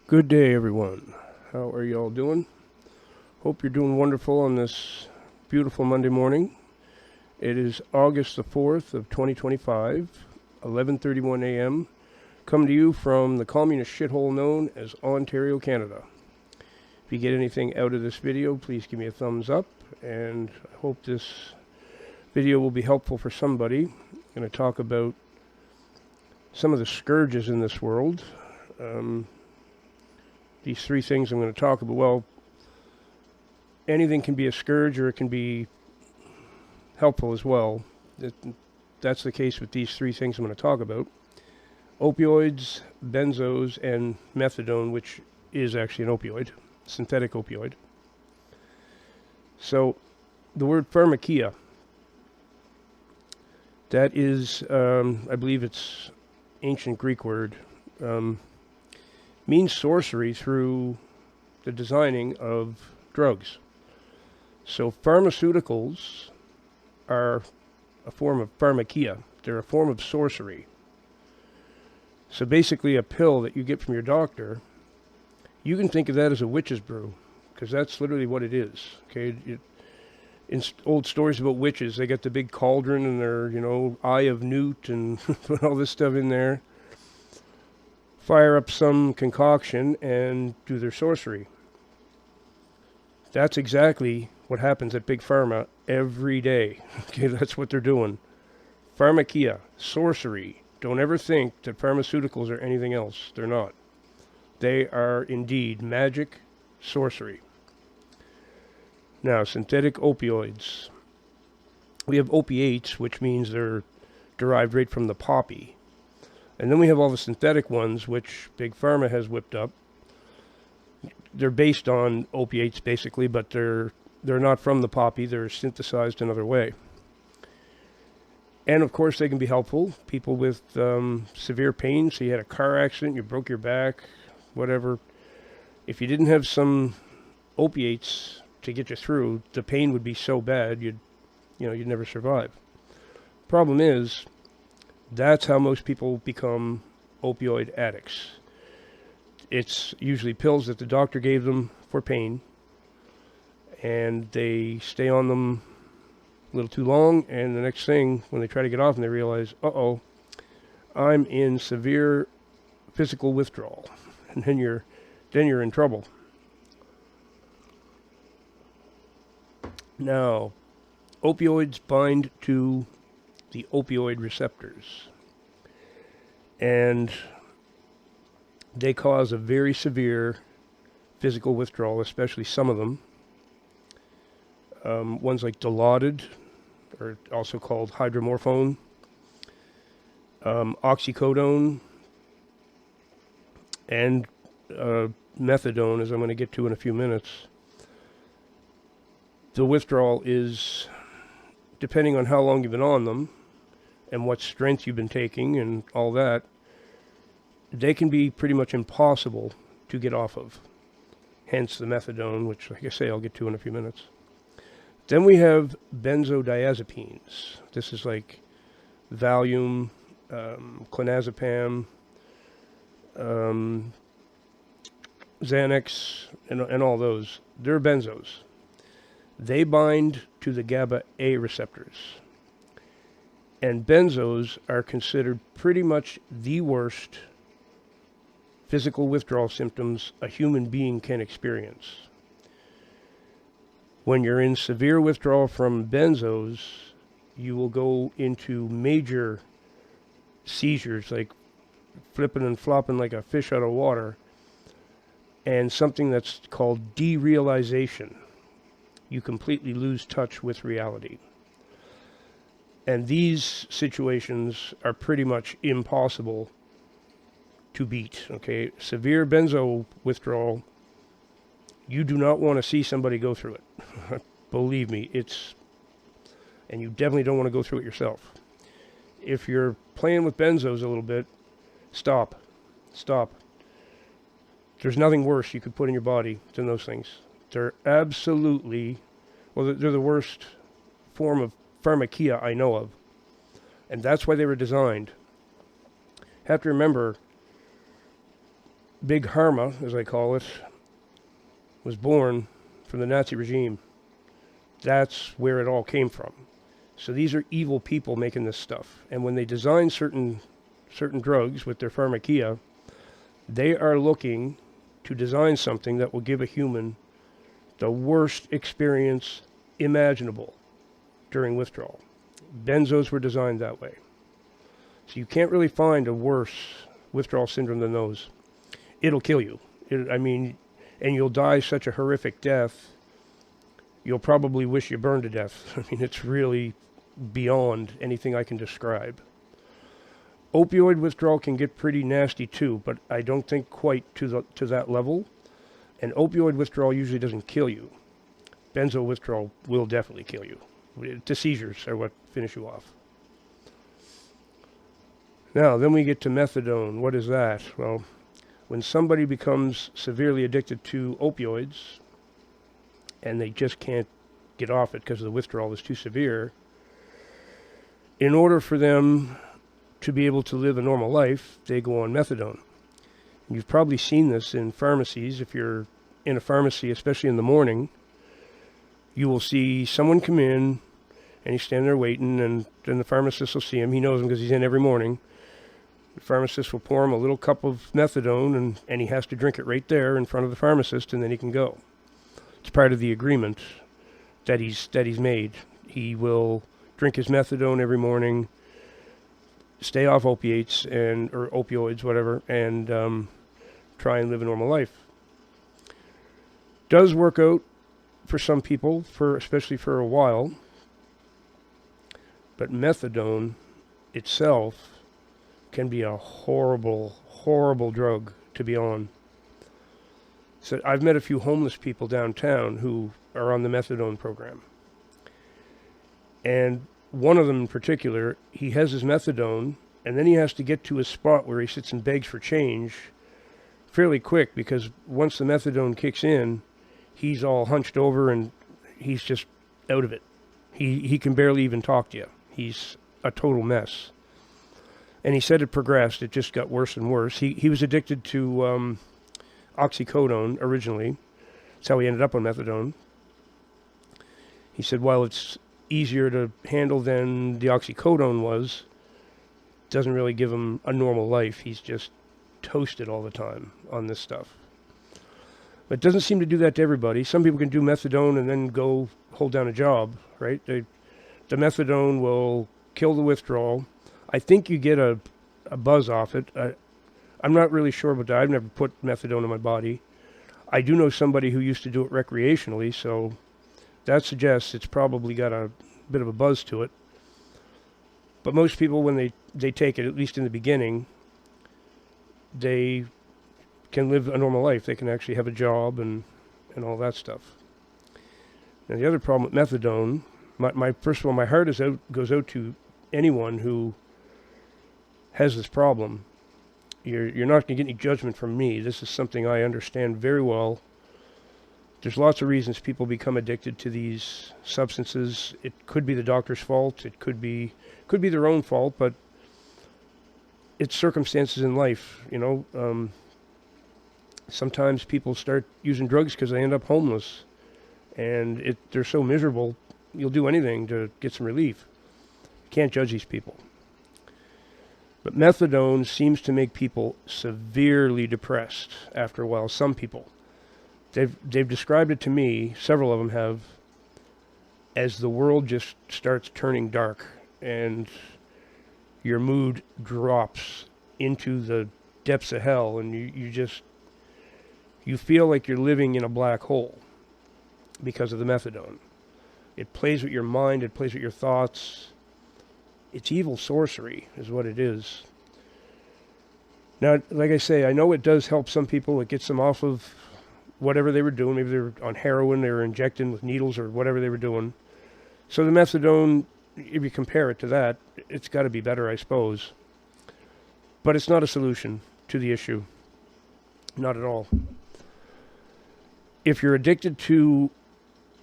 Good day, everyone. How are y'all doing? Hope you're doing wonderful on this beautiful Monday morning. It is August the 4th of 2025, 11:31 a.m. Coming to you from the communist shithole known as Ontario, Canada. If you get anything out of this video, please give me a thumbs up, and I hope this video will be helpful for somebody. I'm going to talk about some of the scourges in this world. These three things I'm going to talk about. Well, anything can be a scourge or it can be helpful as well. That's the case with these three things I'm going to talk about. Opioids, benzos, and methadone, which is actually an opioid, synthetic opioid. So the word pharmakia, that is, I believe it's ancient Greek word, means sorcery through the designing of drugs. So pharmaceuticals are a form of pharmakia. They're a form of sorcery. So basically a pill that you get from your doctor, you can think of that as a witch's brew, because that's literally what it is. Okay, in old stories about witches, they got the big cauldron and their, eye of newt and put all this stuff in there, fire up some concoction and do their sorcery. That's exactly what happens at Big Pharma every day. Okay, that's what they're doing. Pharmakia, sorcery. Don't ever think that pharmaceuticals are anything else. They're not. They are indeed magic, sorcery. Now, synthetic opioids. We have opiates, which means they're derived right from the poppy. And then we have all the synthetic ones, which Big Pharma has whipped up. They're based on opiates, basically, but they're not from the poppy. They're synthesized another way. And, of course, they can be helpful. People with severe pain, so you had a car accident, you broke your back, whatever. If you didn't have some opiates to get you through, the pain would be so bad you'd never survive. Problem is, that's how most people become opioid addicts. It's usually pills that the doctor gave them for pain, and they stay on them a little too long, and the next thing, when they try to get off, and they realize, uh-oh, I'm in severe physical withdrawal, and then you're in trouble. Now, opioids bind to the opioid receptors, and they cause a very severe physical withdrawal, especially some of them. Ones like Dilaudid, or also called hydromorphone, oxycodone, and methadone, as I'm going to get to in a few minutes. The withdrawal is, depending on how long you've been on them and what strength you've been taking and all that, they can be pretty much impossible to get off of. Hence the methadone, which, like I say, I'll get to in a few minutes. Then we have benzodiazepines. This is like Valium, clonazepam, Xanax, and all those. They're benzos. They bind to the GABA A receptors. And benzos are considered pretty much the worst physical withdrawal symptoms a human being can experience. When you're in severe withdrawal from benzos, you will go into major seizures, like flipping and flopping like a fish out of water, and something that's called derealization. You completely lose touch with reality. And these situations are pretty much impossible to beat, okay? Severe benzo withdrawal, you do not want to see somebody go through it. Believe me, and you definitely don't want to go through it yourself. If you're playing with benzos a little bit, stop. There's nothing worse you could put in your body than those things. They're absolutely, they're the worst form of pharmakia I know of. And that's why they were designed. Have to remember, Big Pharma, as I call it, was born from the Nazi regime. That's where it all came from. So these are evil people making this stuff. And when they design certain drugs with their pharmakia, they are looking to design something that will give a human the worst experience imaginable during withdrawal. Benzos were designed that way. So you can't really find a worse withdrawal syndrome than those. It'll kill you. And you'll die such a horrific death, you'll probably wish you burned to death. I mean, it's really beyond anything I can describe. Opioid withdrawal can get pretty nasty too, but I don't think quite to that level. And opioid withdrawal usually doesn't kill you. Benzo withdrawal will definitely kill you. The seizures are what finish you off. Now, then we get to methadone. What is that? Well, when somebody becomes severely addicted to opioids and they just can't get off it because the withdrawal is too severe, in order for them to be able to live a normal life, they go on methadone. You've probably seen this in pharmacies. If you're in a pharmacy, especially in the morning, you will see someone come in and he's standing there waiting, and then the pharmacist will see him. He knows him because he's in every morning. The pharmacist will pour him a little cup of methadone, and he has to drink it right there in front of the pharmacist, and then he can go. It's part of the agreement that he's made. He will drink his methadone every morning, stay off opiates or opioids, whatever, and try and live a normal life. Does work out for some people, especially for a while, but methadone itself can be a horrible, horrible drug to be on. So I've met a few homeless people downtown who are on the methadone program. And one of them in particular, he has his methadone, and then he has to get to a spot where he sits and begs for change fairly quick, because once the methadone kicks in, he's all hunched over and he's just out of it. He can barely even talk to you. He's a total mess. And he said it progressed. It just got worse and worse. He was addicted to oxycodone originally. That's how he ended up on methadone. He said while it's easier to handle than the oxycodone was, it doesn't really give him a normal life. He's just toasted all the time on this stuff. But it doesn't seem to do that to everybody. Some people can do methadone and then go hold down a job, right? The methadone will kill the withdrawal. I think you get a buzz off it. I'm not really sure about that. I've never put methadone in my body. I do know somebody who used to do it recreationally, so that suggests it's probably got a bit of a buzz to it. But most people, when they take it, at least in the beginning, they can live a normal life. They can actually have a job and all that stuff. Now, the other problem with methadone, first of all, my heart goes out to anyone who has this problem. You're not going to get any judgment from me. This is something I understand very well. There's lots of reasons people become addicted to these substances. It could be the doctor's fault. It could be their own fault, but it's circumstances in life, you know. Sometimes people start using drugs because they end up homeless, and they're so miserable, you'll do anything to get some relief. You can't judge these people. But methadone seems to make people severely depressed after a while. Some people. They've described it to me, several of them have, as the world just starts turning dark and your mood drops into the depths of hell, and you feel like you're living in a black hole because of the methadone. It plays with your mind, it plays with your thoughts. It's evil sorcery is what it is. Now, like I say, I know it does help some people. It gets them off of whatever they were doing. Maybe they were on heroin, they were injecting with needles or whatever they were doing. So the methadone, if you compare it to that, it's got to be better, I suppose. But it's not a solution to the issue. Not at all. If you're addicted to,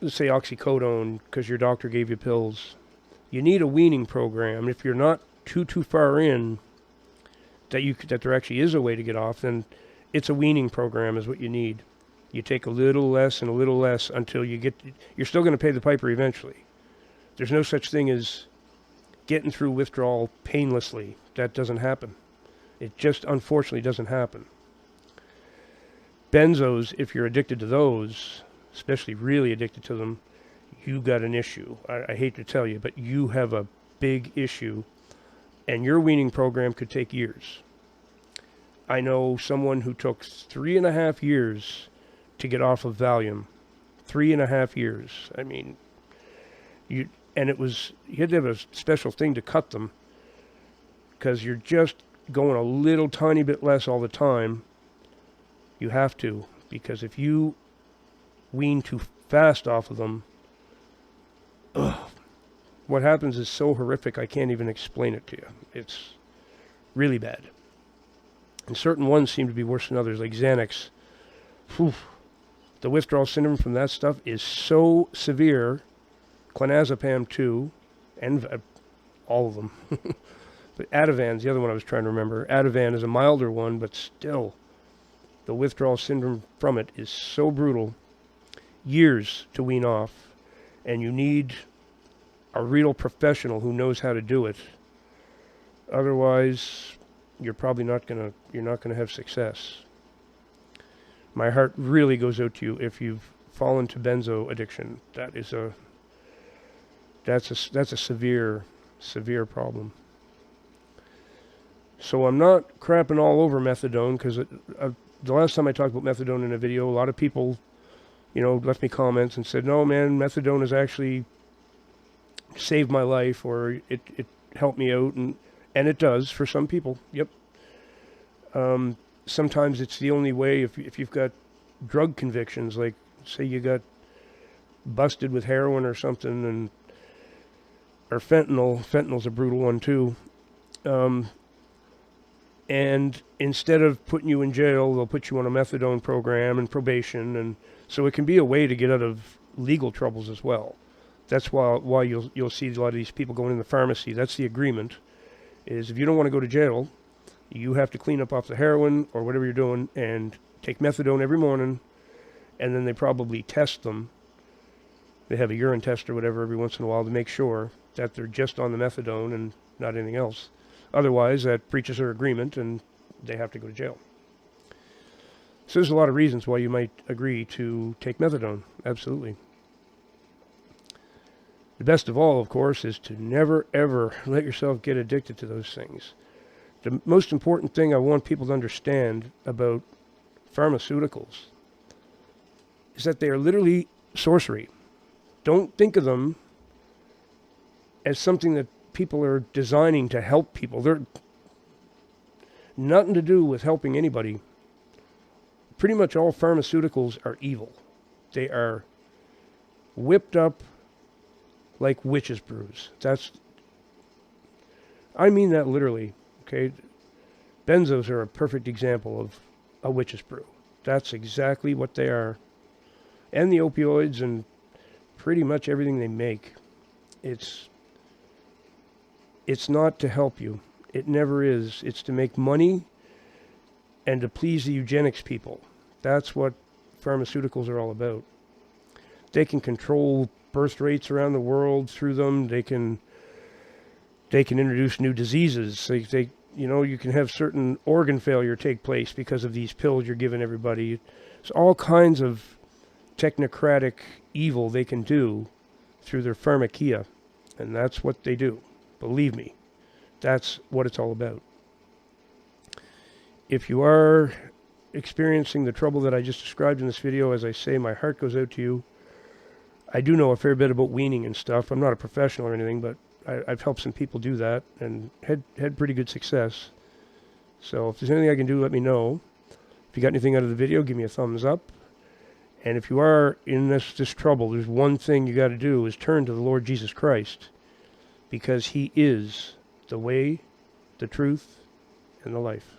let's say, oxycodone because your doctor gave you pills, you need a weaning program. If you're not too far in, that there actually is a way to get off, then it's a weaning program is what you need. You take a little less and a little less until you're still going to pay the piper eventually. There's no such thing as getting through withdrawal painlessly. That doesn't happen. It just unfortunately doesn't happen. Benzos, if you're addicted to those, especially really addicted to them, you got an issue. I hate to tell you, but you have a big issue, and your weaning program could take years. I know someone who took 3.5 years to get off of Valium. 3.5 years. I mean, you had to have a special thing to cut them, because you're just going a little tiny bit less all the time. You have to, because if you wean too fast off of them, what happens is so horrific I can't even explain it to you. It's really bad. And certain ones seem to be worse than others, like Xanax. Whew. The withdrawal syndrome from that stuff is so severe. Clonazepam too, and all of them. But Ativan's the other one I was trying to remember. Ativan is a milder one, but still, the withdrawal syndrome from it is so brutal. Years to wean off, and you need a real professional who knows how to do it. Otherwise, you're probably not gonna have success. My heart really goes out to you if you've fallen to benzo addiction. That's a severe problem. So I'm not crapping all over methadone, because the last time I talked about methadone in a video, a lot of people, left me comments and said, "No, man, methadone has actually saved my life, or it helped me out," and it does for some people. Yep. Sometimes it's the only way if you've got drug convictions, like say you got busted with heroin or something, or fentanyl. Fentanyl's a brutal one too. And instead of putting you in jail, they'll put you on a methadone program and probation, and so it can be a way to get out of legal troubles as well. That's why you'll see a lot of these people going in the pharmacy. That's the agreement, is if you don't want to go to jail, you have to clean up off the heroin or whatever you're doing and take methadone every morning, and then they probably test them. They have a urine test or whatever every once in a while to make sure that they're just on the methadone and not anything else. Otherwise, that breaches their agreement and they have to go to jail. So there's a lot of reasons why you might agree to take methadone. Absolutely. The best of all, of course, is to never, ever let yourself get addicted to those things. The most important thing I want people to understand about pharmaceuticals is that they are literally sorcery. Don't think of them as something that people are designing to help people. They're nothing to do with helping anybody. Pretty much all pharmaceuticals are evil. They are whipped up like witches' brews. I mean that literally, okay? Benzos are a perfect example of a witch's brew. That's exactly what they are. And the opioids and pretty much everything they make. It's not to help you. It never is. It's to make money and to please the eugenics people. That's what pharmaceuticals are all about. They can control birth rates around the world through them. They can introduce new diseases. You can have certain organ failure take place because of these pills you're giving everybody. It's all kinds of technocratic evil they can do through their pharmakia, and that's what they do. Believe me, that's what it's all about. If you are experiencing the trouble that I just described in this video, as I say, my heart goes out to you. I do know a fair bit about weaning and stuff. I'm not a professional or anything, but I've helped some people do that and had pretty good success. So if there's anything I can do, let me know. If you got anything out of the video, give me a thumbs up. And if you are in this trouble, there's one thing you got to do, is turn to the Lord Jesus Christ, because he is the way, the truth, and the life.